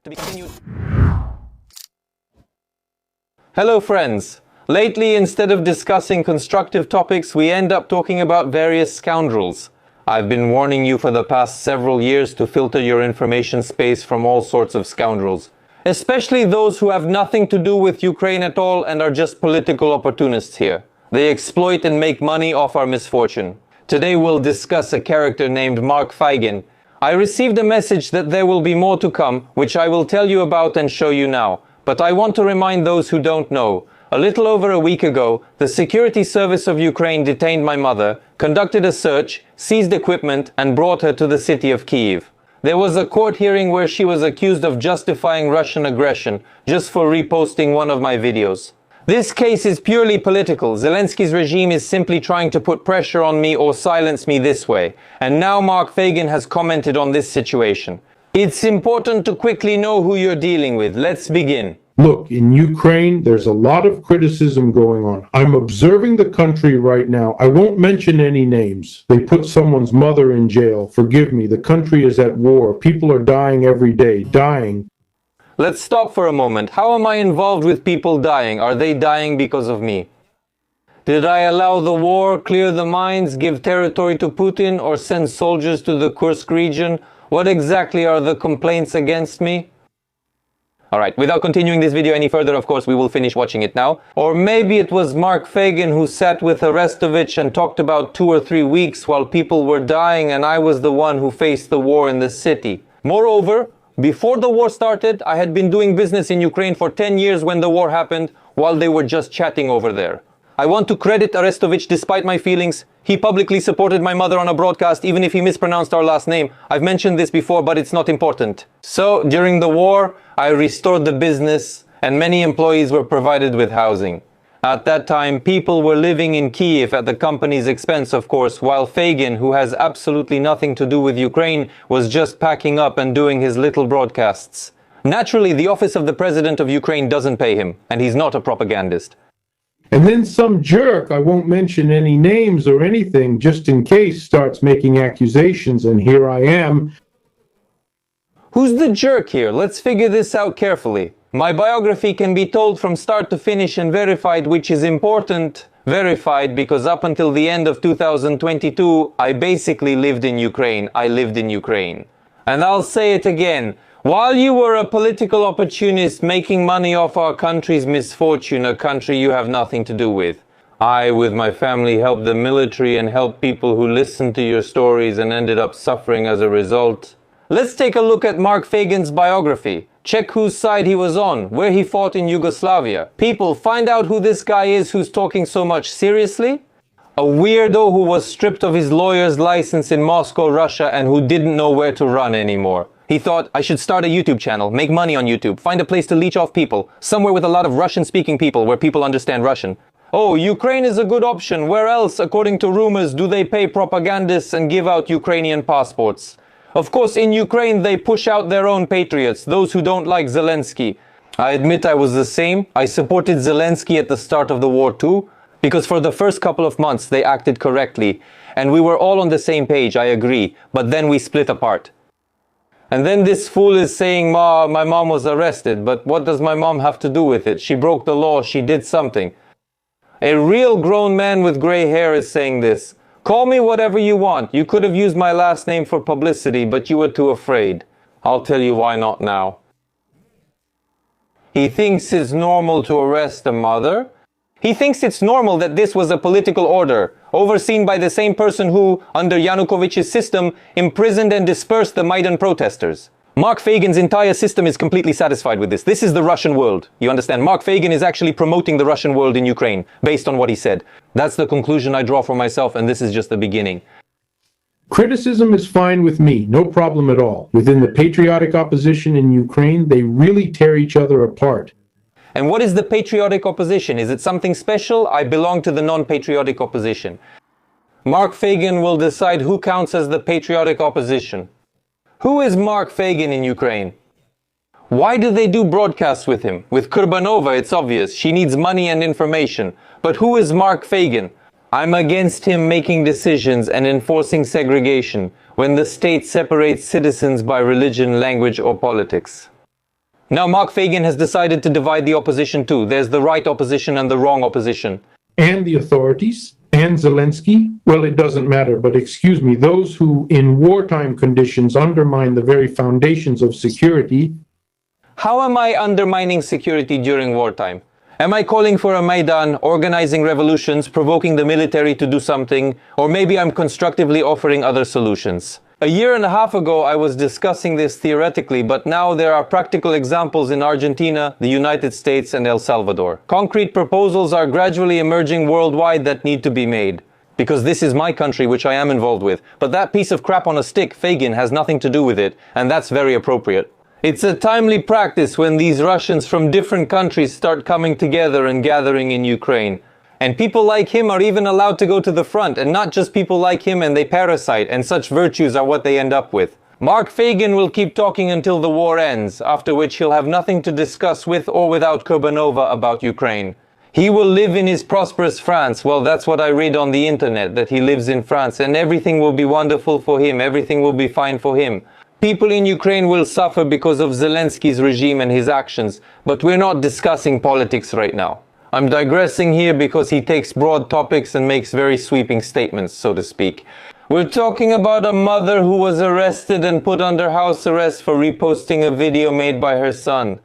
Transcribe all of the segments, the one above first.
To be continued. Hello friends. Lately, instead of discussing constructive topics, we end up talking about various scoundrels. I've been warning you for the past several years to filter your information space from all sorts of scoundrels, especially those who have nothing to do with Ukraine at all and are just political opportunists here. They exploit and make money off our misfortune. Today we'll discuss a character named Mark Feygin. I received a message that there will be more to come, which I will tell you about and show you now. But I want to remind those who don't know. A little over a week ago, the security service of Ukraine detained my mother, conducted a search, seized equipment, and brought her to the city of Kyiv. There was a court hearing where she was accused of justifying Russian aggression just for reposting one of my videos. This case is purely political. Zelensky's regime is simply trying to put pressure on me or silence me this way. And now Mark Feygin has commented on this situation. It's important to quickly know who you're dealing with. Let's begin. Look, in Ukraine, there's a lot of criticism going on. I'm observing the country right now. I won't mention any names. They put someone's mother in jail. Forgive me, the country is at war. People are dying every day, dying. Let's stop for a moment. How am I involved with people dying? Are they dying because of me? Did I allow the war, clear the mines, give territory to Putin, or send soldiers to the Kursk region? What exactly are the complaints against me? Alright, without continuing this video any further, of course, we will finish watching it now. Or maybe it was Mark Feygin who sat with Arestovich and talked about 2 or 3 weeks while people were dying and I was the one who faced the war in the city. Moreover, before the war started, I had been doing business in Ukraine for 10 years when the war happened, while they were just chatting over there. I want to credit Arestovich despite my feelings. He publicly supported my mother on a broadcast, even if he mispronounced our last name. I've mentioned this before, but it's not important. So, during the war, I restored the business, and many employees were provided with housing. At that time, people were living in Kyiv at the company's expense, of course, while Feygin, who has absolutely nothing to do with Ukraine, was just packing up and doing his little broadcasts. Naturally, the office of the president of Ukraine doesn't pay him, and he's not a propagandist. And then some jerk, I won't mention any names or anything, just in case, starts making accusations, and here I am. Who's the jerk here? Let's figure this out carefully. My biography can be told from start to finish and verified, which is important. Verified because up until the end of 2022, I basically lived in Ukraine. I lived in Ukraine. And I'll say it again. While you were a political opportunist making money off our country's misfortune, a country you have nothing to do with, I, with my family, helped the military and helped people who listened to your stories and ended up suffering as a result. Let's take a look at Mark Feygin's biography. Check whose side he was on, where he fought in Yugoslavia. People, find out who this guy is who's talking so much. Seriously? A weirdo who was stripped of his lawyer's license in Moscow, Russia, and who didn't know where to run anymore. He thought, I should start a YouTube channel, make money on YouTube, find a place to leech off people, somewhere with a lot of Russian-speaking people where people understand Russian. Oh, Ukraine is a good option. Where else, according to rumors, do they pay propagandists and give out Ukrainian passports? Of course, in Ukraine, they push out their own patriots, those who don't like Zelensky. I admit I was the same. I supported Zelensky at the start of the war too, because for the first couple of months they acted correctly, and we were all on the same page, I agree, but then we split apart. And then this fool is saying, my mom was arrested, but what does my mom have to do with it? She broke the law, she did something. A real grown man with gray hair is saying this. Call me whatever you want. You could have used my last name for publicity, but you were too afraid. I'll tell you why not now. He thinks it's normal to arrest a mother. He thinks it's normal that this was a political order, overseen by the same person who, under Yanukovych's system, imprisoned and dispersed the Maidan protesters. Mark Feygin's entire system is completely satisfied with this. This is the Russian world. You understand? Mark Feygin is actually promoting the Russian world in Ukraine, based on what he said. That's the conclusion I draw for myself, and this is just the beginning. Criticism is fine with me, no problem at all. Within the patriotic opposition in Ukraine, they really tear each other apart. And what is the patriotic opposition? Is it something special? I belong to the non-patriotic opposition. Mark Feygin will decide who counts as the patriotic opposition. Who is Mark Feygin in Ukraine? Why do they do broadcasts with him? With Kurbanova, it's obvious. She needs money and information. But who is Mark Feygin? I'm against him making decisions and enforcing segregation when the state separates citizens by religion, language, or politics. Now Mark Feygin has decided to divide the opposition too. There's the right opposition and the wrong opposition. And the authorities, and Zelensky, well, it doesn't matter, but excuse me, those who in wartime conditions undermine the very foundations of security. How am I undermining security during wartime? Am I calling for a Maidan, organizing revolutions, provoking the military to do something, or maybe I'm constructively offering other solutions? A year and a half ago, I was discussing this theoretically, but now there are practical examples in Argentina, the United States, and El Salvador. Concrete proposals are gradually emerging worldwide that need to be made. Because this is my country, which I am involved with. But that piece of crap on a stick, Feygin, has nothing to do with it, and that's very appropriate. It's a timely practice when these Russians from different countries start coming together and gathering in Ukraine. And people like him are even allowed to go to the front, and not just people like him and they parasite, and such virtues are what they end up with. Mark Feygin will keep talking until the war ends, after which he'll have nothing to discuss with or without Kurbanova about Ukraine. He will live in his prosperous France. Well, that's what I read on the internet, that he lives in France, and everything will be wonderful for him, everything will be fine for him. People in Ukraine will suffer because of Zelensky's regime and his actions, but we're not discussing politics right now. I'm digressing here because he takes broad topics and makes very sweeping statements, so to speak. We're talking about a mother who was arrested and put under house arrest for reposting a video made by her son.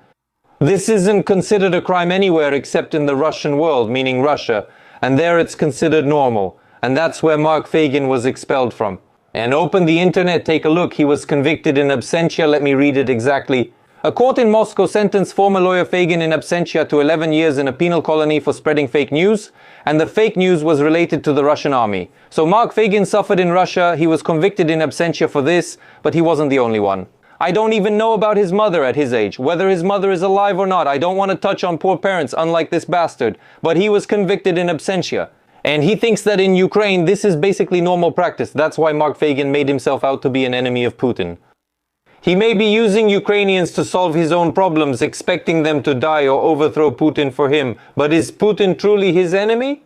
This isn't considered a crime anywhere except in the Russian world, meaning Russia, and there it's considered normal, and that's where Mark Feygin was expelled from. And open the internet, take a look. He was convicted in absentia. Let me read it exactly. A court in Moscow sentenced former lawyer Feygin in absentia to 11 years in a penal colony for spreading fake news, and the fake news was related to the Russian army. So Mark Feygin suffered in Russia. He was convicted in absentia for this, but he wasn't the only one. I don't even know about his mother at his age, whether his mother is alive or not. I don't want to touch on poor parents, unlike this bastard, but he was convicted in absentia. And he thinks that in Ukraine, this is basically normal practice. That's why Mark Feygin made himself out to be an enemy of Putin. He may be using Ukrainians to solve his own problems, expecting them to die or overthrow Putin for him. But is Putin truly his enemy?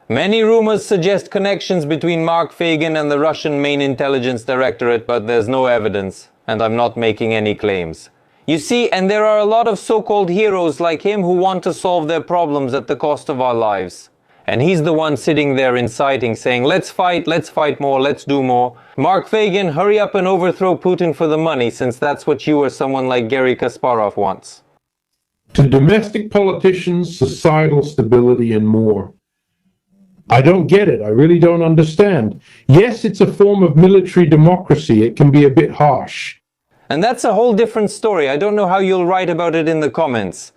Many rumors suggest connections between Mark Feygin and the Russian main intelligence directorate, but there's no evidence, and I'm not making any claims. You see, and there are a lot of so-called heroes like him who want to solve their problems at the cost of our lives. And he's the one sitting there inciting, saying, let's fight more, let's do more. Mark Feygin, hurry up and overthrow Putin for the money, since that's what you or someone like Garry Kasparov wants. To domestic politicians, societal stability, and more. I don't get it. I really don't understand. Yes, it's a form of military democracy. It can be a bit harsh. And that's a whole different story. I don't know how you'll write about it in the comments.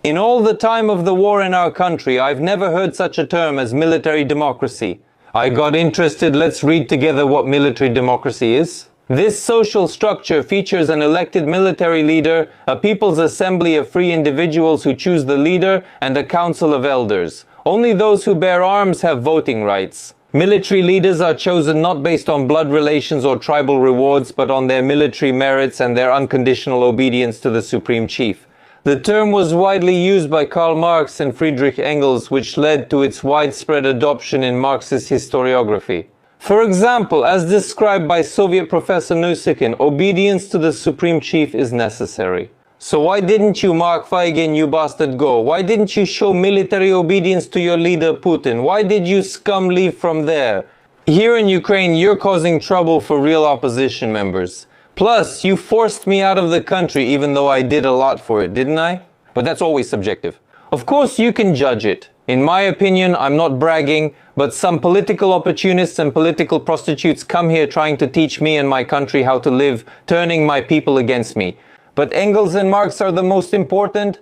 In all the time of the war in our country, I've never heard such a term as military democracy. I got interested. Let's read together what military democracy is. This social structure features an elected military leader, a people's assembly of free individuals who choose the leader, and a council of elders. Only those who bear arms have voting rights. Military leaders are chosen not based on blood relations or tribal rewards, but on their military merits and their unconditional obedience to the supreme chief. The term was widely used by Karl Marx and Friedrich Engels, which led to its widespread adoption in Marxist historiography. For example, as described by Soviet professor Nusikin, obedience to the supreme chief is necessary. So why didn't you, Mark Feygin, you bastard, go? Why didn't you show military obedience to your leader Putin? Why did you scum leave from there? Here in Ukraine, you're causing trouble for real opposition members. Plus, you forced me out of the country even though I did a lot for it, didn't I? But that's always subjective. Of course, you can judge it. In my opinion, I'm not bragging, but some political opportunists and political prostitutes come here trying to teach me and my country how to live, turning my people against me. But Engels and Marx are the most important.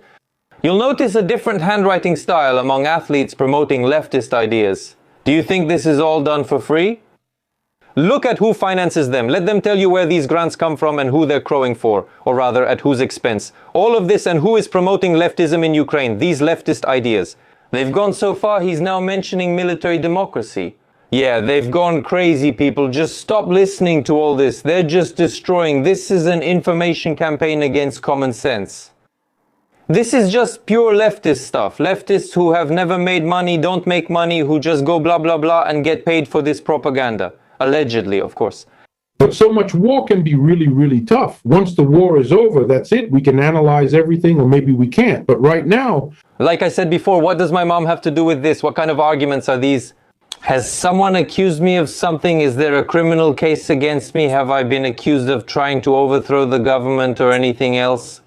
You'll notice a different handwriting style among athletes promoting leftist ideas. Do you think this is all done for free? Look at who finances them. Let them tell you where these grants come from and who they're crowing for, or rather at whose expense. All of this, and who is promoting leftism in Ukraine, these leftist ideas. They've gone so far, he's now mentioning military democracy. Yeah, they've gone crazy, people. Just stop listening to all this. They're just destroying. This is an information campaign against common sense. This is just pure leftist stuff. Leftists who have never made money, don't make money, who just go blah blah blah and get paid for this propaganda. Allegedly, of course. But so much war can be really, really tough. Once the war is over, that's it. We can analyze everything, or maybe we can't. But right now... Like I said before, what does my mom have to do with this? What kind of arguments are these? Has someone accused me of something? Is there a criminal case against me? Have I been accused of trying to overthrow the government or anything else?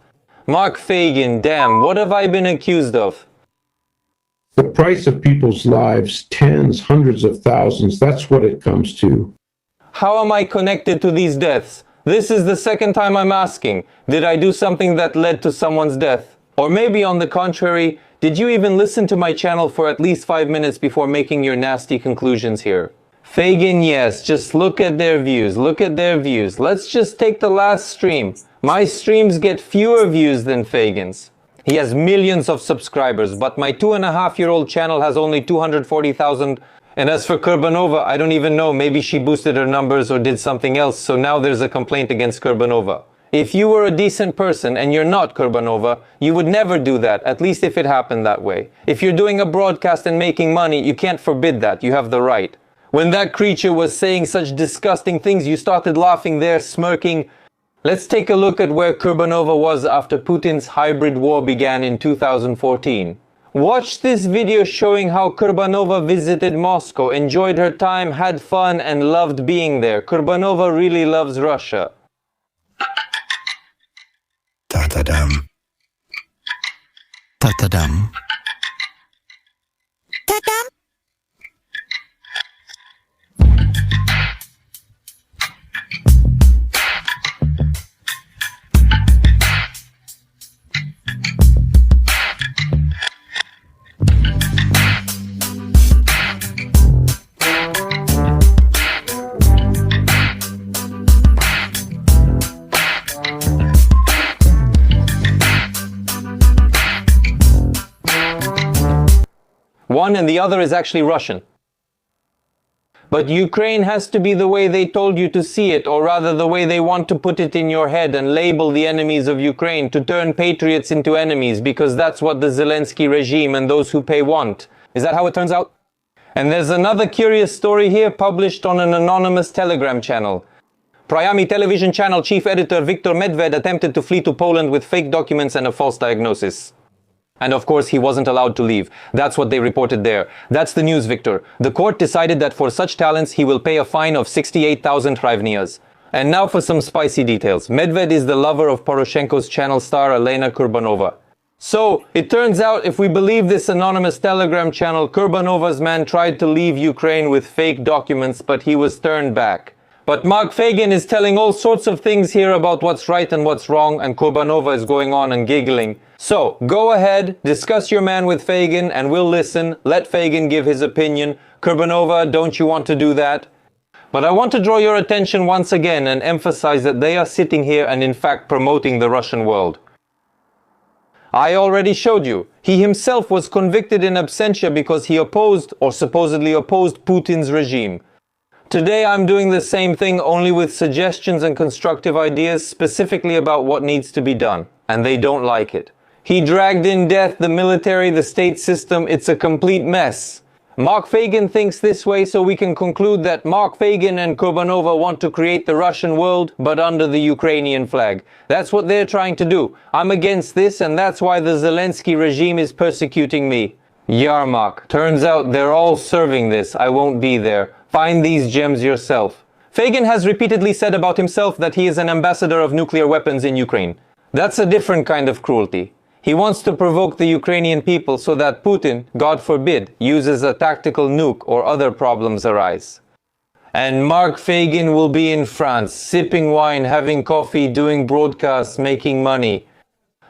Mark Feygin, damn, what have I been accused of? The price of people's lives, tens, hundreds of thousands, that's what it comes to. How am I connected to these deaths? This is the second time I'm asking. Did I do something that led to someone's death? Or maybe on the contrary, did you even listen to my channel for at least 5 minutes before making your nasty conclusions here? Feygin, yes, just look at their views, look at their views. Let's just take the last stream. My streams get fewer views than Feygin's. He has millions of subscribers, but my 2.5-year-old channel has only 240,000. And as for Kurbanova, I don't even know, maybe she boosted her numbers or did something else, so now there's a complaint against Kurbanova. If you were a decent person and you're not Kurbanova, you would never do that, at least if it happened that way. If you're doing a broadcast and making money, you can't forbid that, you have the right. When that creature was saying such disgusting things, you started laughing there, smirking. Let's take a look at where Kurbanova was after Putin's hybrid war began in 2014. Watch this video showing how Kurbanova visited Moscow, enjoyed her time, had fun, and loved being there. Kurbanova really loves Russia. Ta-ta-dum. Ta-ta-dum. Ta-dum. One and the other is actually Russian. But Ukraine has to be the way they told you to see it, or rather the way they want to put it in your head and label the enemies of Ukraine, to turn patriots into enemies, because that's what the Zelensky regime and those who pay want. Is that how it turns out? And there's another curious story here published on an anonymous Telegram channel. Priami television channel chief editor Viktor Medved attempted to flee to Poland with fake documents and a false diagnosis. And of course, he wasn't allowed to leave. That's what they reported there. That's the news, Victor. The court decided that for such talents, he will pay a fine of 68,000 hryvnias. And now for some spicy details. Medved is the lover of Poroshenko's channel star Elena Kurbanova. So, it turns out, if we believe this anonymous Telegram channel, Kurbanova's man tried to leave Ukraine with fake documents, but he was turned back. But Mark Feygin is telling all sorts of things here about what's right and what's wrong, and Kurbanova is going on and giggling. So, go ahead, discuss your man with Feygin, and we'll listen. Let Feygin give his opinion. Kurbanova, don't you want to do that? But I want to draw your attention once again and emphasize that they are sitting here and in fact promoting the Russian world. I already showed you. He himself was convicted in absentia because he opposed, or supposedly opposed, Putin's regime. Today I'm doing the same thing, only with suggestions and constructive ideas specifically about what needs to be done. And they don't like it. He dragged in death, the military, the state system. It's a complete mess. Mark Feygin thinks this way, so we can conclude that Mark Feygin and Kurbanova want to create the Russian world, but under the Ukrainian flag. That's what they're trying to do. I'm against this, and that's why the Zelensky regime is persecuting me. Yarmak. Turns out they're all serving this. I won't be there. Find these gems yourself. Feygin has repeatedly said about himself that he is an ambassador of nuclear weapons in Ukraine. That's a different kind of cruelty. He wants to provoke the Ukrainian people so that Putin, God forbid, uses a tactical nuke or other problems arise. And Mark Feygin will be in France, sipping wine, having coffee, doing broadcasts, making money.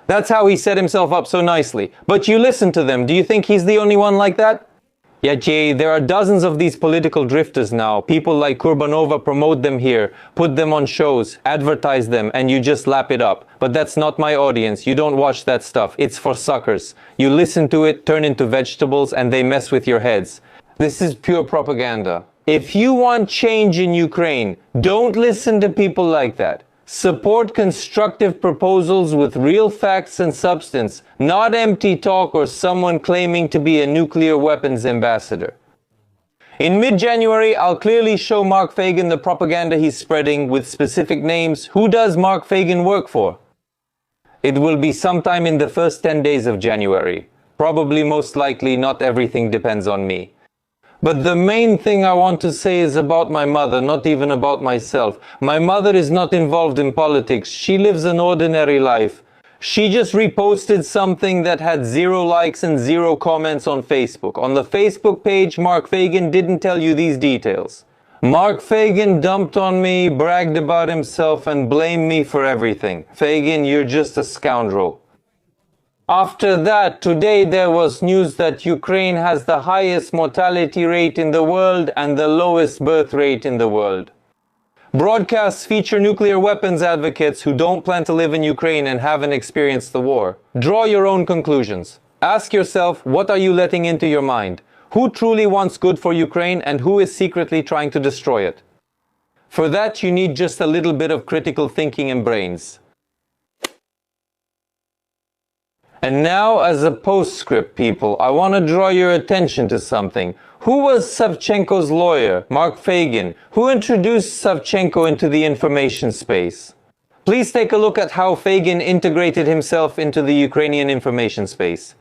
That's how he set himself up so nicely. But you listen to them. Do you think he's the only one like that? Yeah, Jay, there are dozens of these political drifters now. People like Kurbanova promote them here, put them on shows, advertise them, and you just lap it up. But that's not my audience. You don't watch that stuff. It's for suckers. You listen to it, turn into vegetables, and they mess with your heads. This is pure propaganda. If you want change in Ukraine, don't listen to people like that. Support constructive proposals with real facts and substance, not empty talk or someone claiming to be a nuclear weapons ambassador. In mid-January, I'll clearly show Mark Feygin the propaganda he's spreading with specific names. Who does Mark Feygin work for? It will be sometime in the first 10 days of January. Probably, most likely, not everything depends on me. But the main thing I want to say is about my mother, not even about myself. My mother is not involved in politics. She lives an ordinary life. She just reposted something that had 0 likes and 0 comments on Facebook. On the Facebook page, Mark Feygin didn't tell you these details. Mark Feygin dumped on me, bragged about himself, and blamed me for everything. Feygin, you're just a scoundrel. After that, today there was news that Ukraine has the highest mortality rate in the world and the lowest birth rate in the world. Broadcasts feature nuclear weapons advocates who don't plan to live in Ukraine and haven't experienced the war. Draw your own conclusions. Ask yourself, what are you letting into your mind? Who truly wants good for Ukraine and who is secretly trying to destroy it? For that, you need just a little bit of critical thinking and brains. And now, as a postscript, people, I want to draw your attention to something. Who was Savchenko's lawyer, Mark Feygin? Who introduced Savchenko into the information space? Please take a look at how Feygin integrated himself into the Ukrainian information space.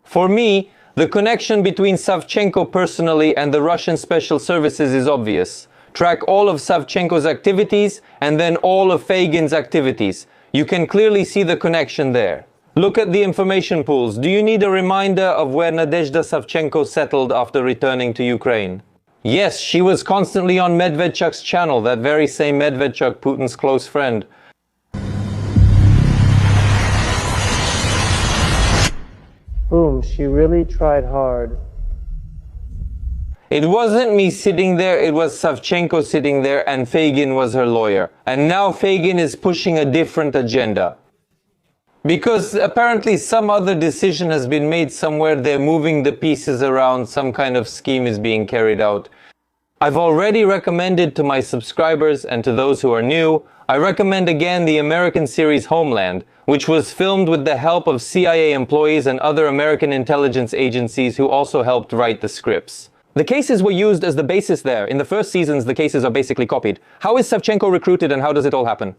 For me, the connection between Savchenko personally and the Russian special services is obvious. Track all of Savchenko's activities and then all of Feygin's activities. You can clearly see the connection there. Look at the information pools. Do you need a reminder of where Nadezhda Savchenko settled after returning to Ukraine? Yes, she was constantly on Medvedchuk's channel, that very same Medvedchuk, Putin's close friend. Boom, she really tried hard. It wasn't me sitting there, it was Savchenko sitting there and Feygin was her lawyer. And now Feygin is pushing a different agenda. Because apparently some other decision has been made somewhere, they're moving the pieces around, some kind of scheme is being carried out. I've already recommended to my subscribers and to those who are new, I recommend again the American series Homeland, which was filmed with the help of CIA employees and other American intelligence agencies who also helped write the scripts. The cases were used as the basis there. In the first seasons, the cases are basically copied. How is Savchenko recruited and how does it all happen?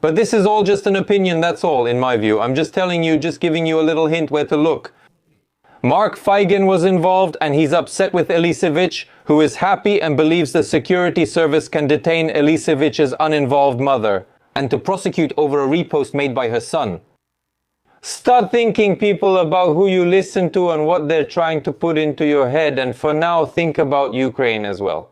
But this is all just an opinion, that's all, in my view. I'm just telling you, just giving you a little hint where to look. Mark Feygin was involved and he's upset with Elisevich, who is happy and believes the security service can detain Elisevich's uninvolved mother and to prosecute over a repost made by her son. Start thinking, people, about who you listen to and what they're trying to put into your head, and for now, think about Ukraine as well.